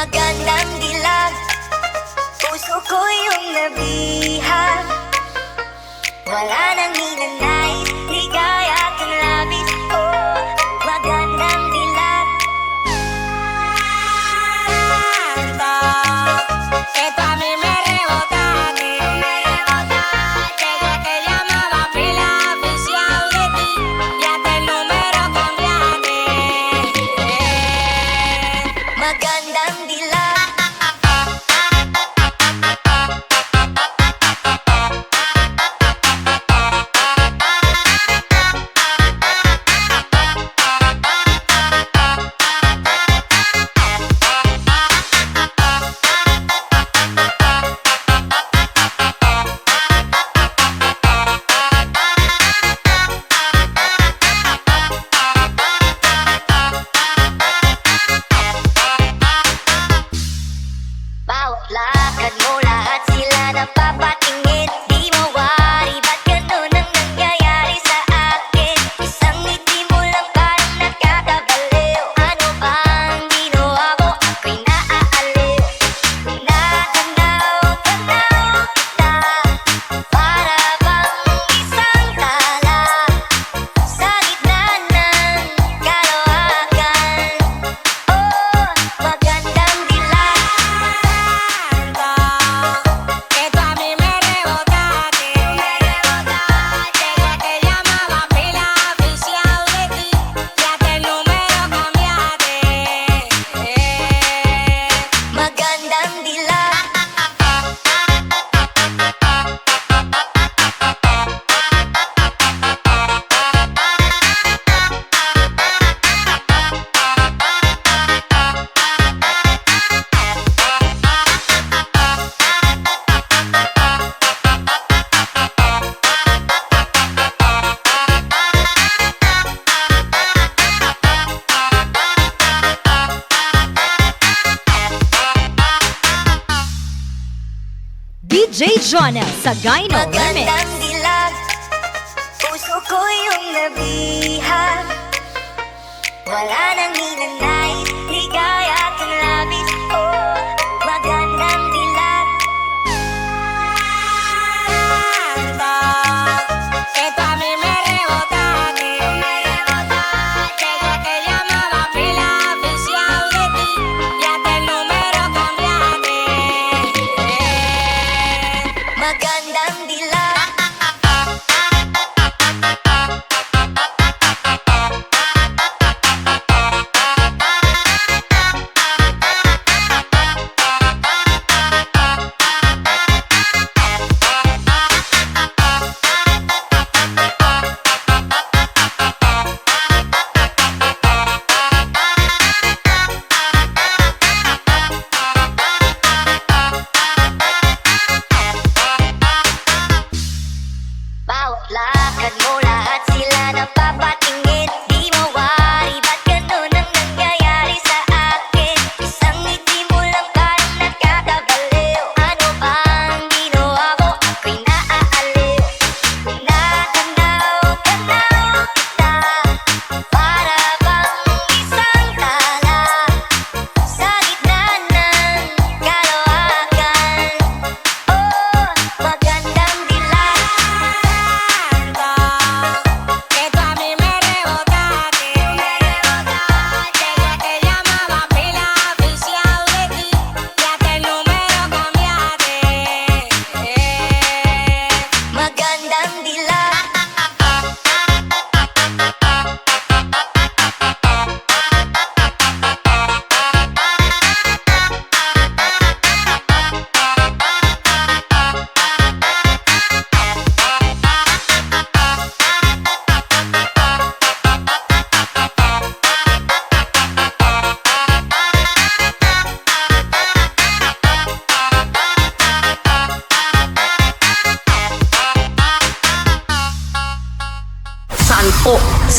Magandang dilag, puso ko yung nabihag. Wala nang hinanais, ligaya kang labis. Oh, magandang dilag. Esto a mí me rebota, desde que llamaba pila oficial de ti, ya te el número cambiaste. Magandang dilag. Bawat lakad mo, lahat sila napapatingin. Di mawari, ba't ganun ang nangyayari sa akin? Isang ngiti mo lang parang nakakabaliw. Ano bang ginawa ko? Ako'y naaaliw. Naganaw, ganaw kita, para bang isang tala sa gitna ng kalawakan. Oh, magandang dilag. Esto a mí me rebota, desde que llamaba pila oficial de ti, ya te el número cambiaste. Magandang dilag. DJ Jonel, SAGAYNO REMIX. Magandang dilag, puso ko yung nabihag. Wala nang hinanais, ligaya kang labis. Oh, magandang dilag. Esto a mí me rebota, desde que llamaba pila oficial de ti, ya te el número cambiaste. Magandang dilag. Bawat lakad mo, lahat sila napapatingin. Di mawari, ba't ganun ang nangyayari sa akin? Isang ngiti mo lang parang nakakabaliw. Ano bang ginawa ko? Ako'y naaaliw. Naganaw, ganaw kita, para bang isang tala sa gitna ng kalawakan. Oh, magandang dilag. Esto a mí me rebota, desde que llamaba pila oficial de ti, ya te el número cambiaste. Magandang dilag.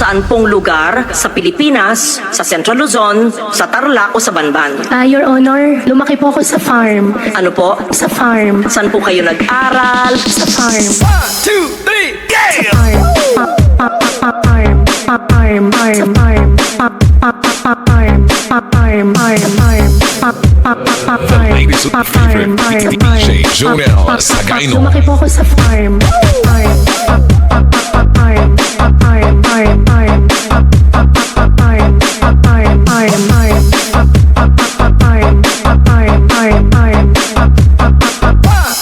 Saan pong lugar sa Pilipinas, sa Central Luzon, sa Tarlac o sa Banban? Your Honor, lumaki po ako sa farm. Ano po? Sa farm. Saan po kayo nag-aral? Sa farm. 1, 2, 3, yeah! Farm. Ladies with favorite DJ Jonel Sagayno. Lumaki po ako sa farm.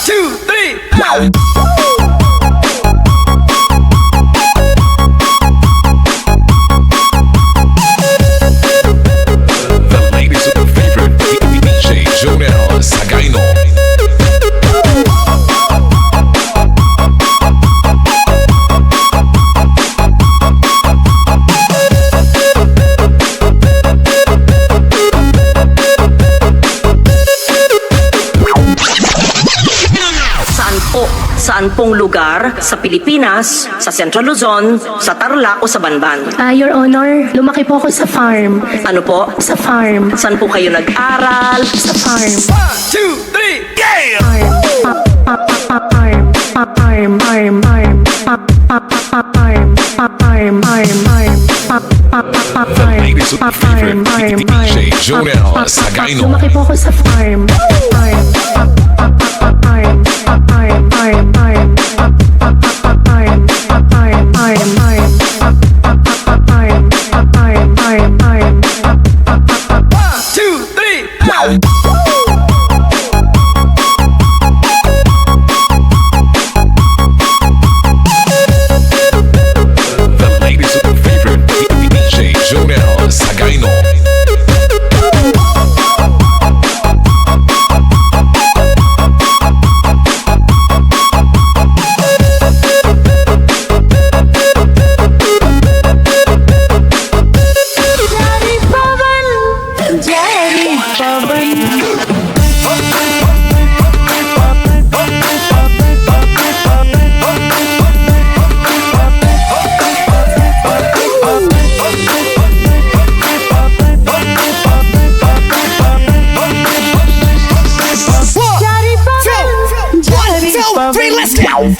Two, three. The ladies with favorite DJ Jonel Sagayno. Saan pong lugar sa Pilipinas, sa Central Luzon, sa Tarlac o sa Banban? Your Honor, lumaki po ako sa farm. Ano po? Sa farm. Saan po kayo nag-aral? Sa farm. One, two, three. Yeah. The ladies with favorite DJ Jonel Sagayno. Lumaki po ako sa farm. One, two, three. The ladies with favorite DJ Jonel Sagayno. One, two, three, let's go.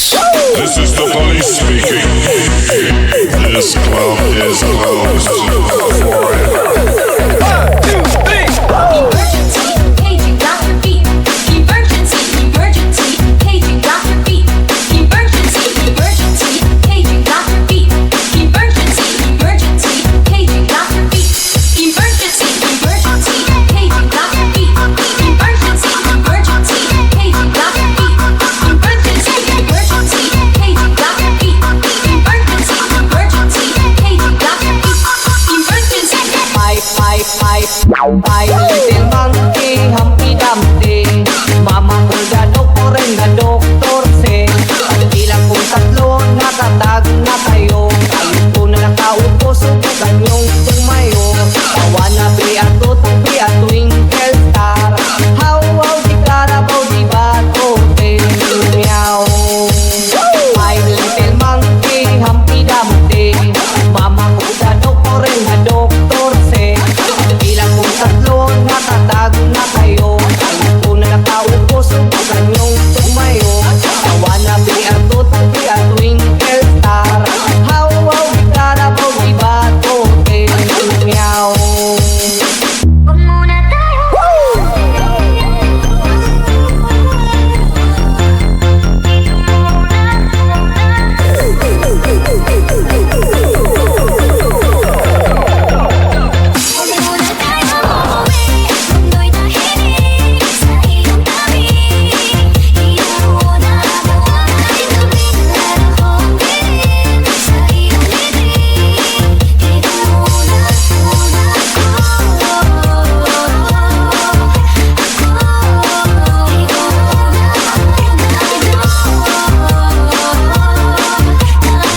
Remix. This is the police speaking. This club is closed forever. 1, 2, 3. Emergency, paging Dr. Beat. Emergency, emergency, paging Dr. Beat. Emergency, emergency, paging Dr. Beat. Emergency, emergency, paging Dr. Beat. Emergency, emergency, paging Dr. Beat. Emergency, emergency, paging Dr. Beat. Emergency, emergency, paging Dr. Beat. Emergency, emergency, paging Dr. Beat. Emergency. Ay, little monkey, Humpty Dumpty. Mama ko na doktor, na doktor se. Bilang kong tatlo, nakatag na kayo. Ayun ko na nakaupo, subukan yung tumayo. Tawa na be at twinkle star. How, di Carabao, di Bato, meow. My little monkey, Humpty Dumpty. Mama ko na doktor se. Bilang kong tatlo, nakatag na kayo. Ayun ko na nakaupo, subukan yung tumayo. Tawa na be at twinkle star. How, di Carabao, di Bato, meow. Huwag muna tayo. Huwag muna tayo umuwi. Mundo'y tahimik sa iyong tabi. Iyong muna buhay gawin. Lalo kong piling sa iyong ngiti. Ikaw muna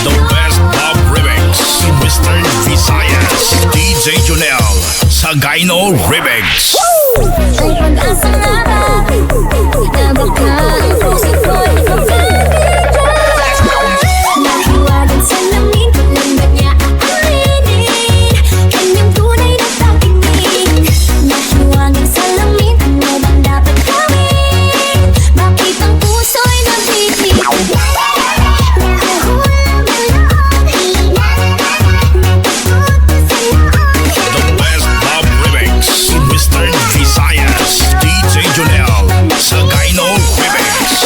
The best pop remix in Western Visayas. DJ Junel, Sagayno Remix. Ay pag-asa nga ba? Itabak na ang puso ko'y magkabigyan. Nahiwagan sa lamin, lang ba't niya aaminin? Kanyang tunay na tatingin. Nahiwagan sa lamin, ano bang dapat gawin? Bakit ang puso'y nabibig? Nahuhulog ang loob, hina natututo sa loob. The best pop remix in Western Visayas. DJ Junel, Sagayno Remix.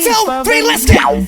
2, 3, let's go!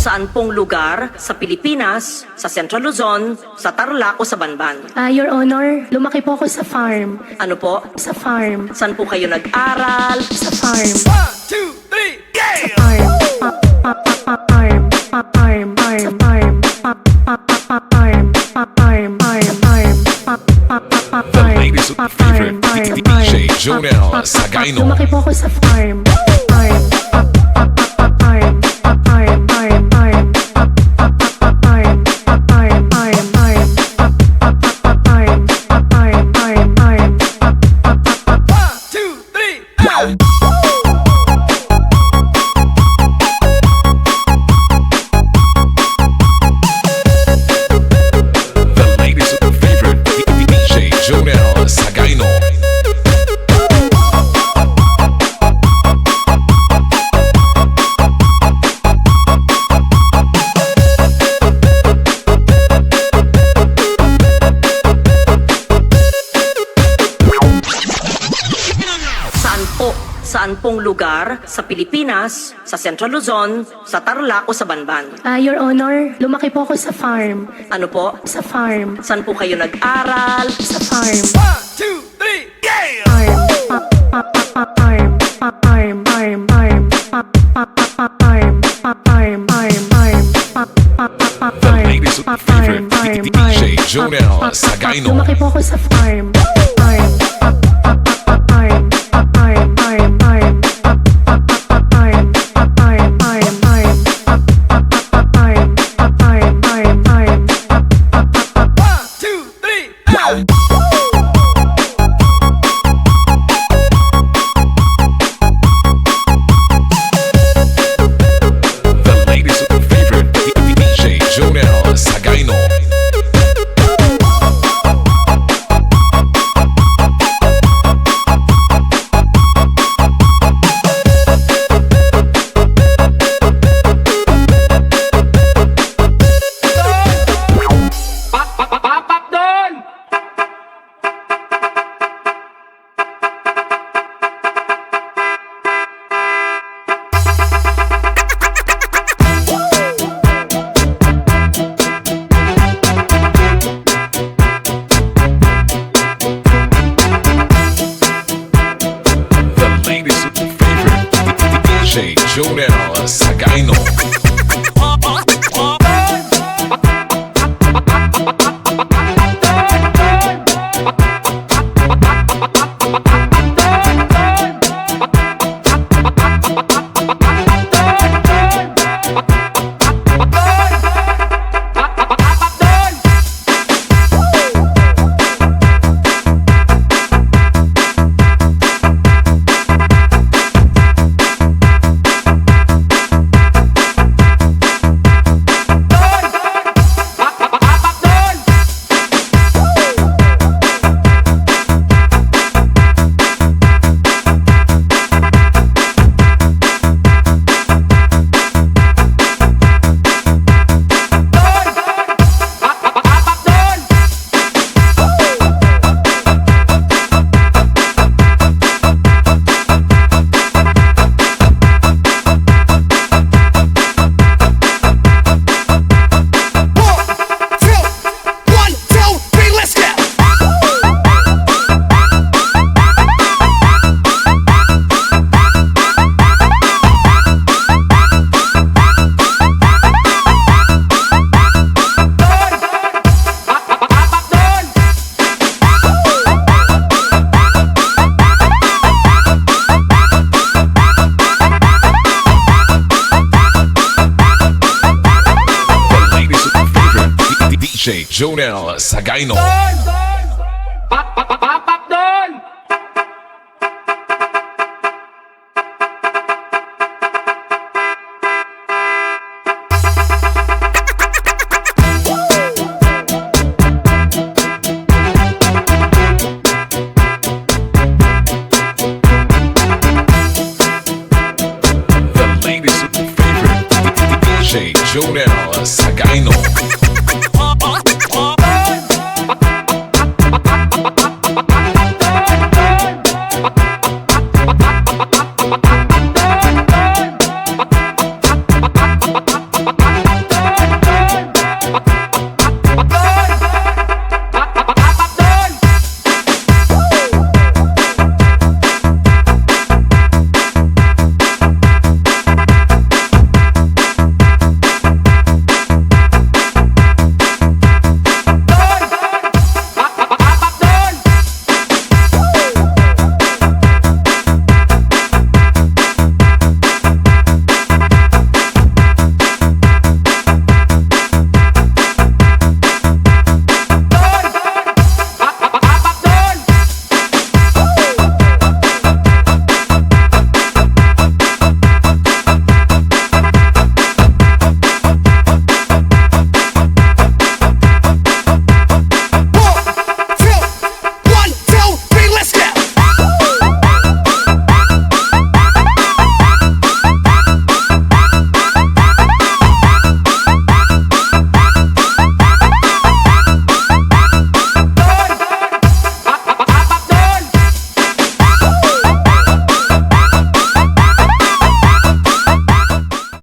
Saan pong lugar sa Pilipinas, sa Central Luzon, sa Tarlac o sa Banban? Your Honor, lumaki po ako sa farm. Ano po? Sa farm. Saan po kayo nag-aral? Sa farm. 1, 2, 3, yeah! Farm. Farm. Farm. Farm. Farm. Farm. Farm. The latest favorite DJ Jonel Sagayno. Lumaki po ako sa farm. Farm. Farm. Farm. Farm. Farm. Farm. Farm. Farm. Farm. Farm. Farm. Farm. Farm. 1, 2, 3, go! The latest favorite DJ Jonel Sagayno. Saan pong lugar sa Pilipinas, sa Central Luzon, sa Tarlac o sa Banban? Your Honor, lumaki po ako sa farm. Ano po? Sa farm. Saan po kayo nag-aral? Sa farm. 1, 2, 3, yeah! Farm. Farm. Farm. Farm. Farm. Farm. Farm. Farm. The latest favorite DJ Jonel Sagayno. Lumaki po ako sa farm. Farm. Farm. Farm. Farm. Farm. Farm. Farm. Farm. Farm. Farm. Farm. Farm. Farm. 1, 2, 3, go! The latest favorite DJ Jonel Sagayno. DJ Jonel Sagayno. Papak doon! The ladies' favorite DJ Jonel Sagayno.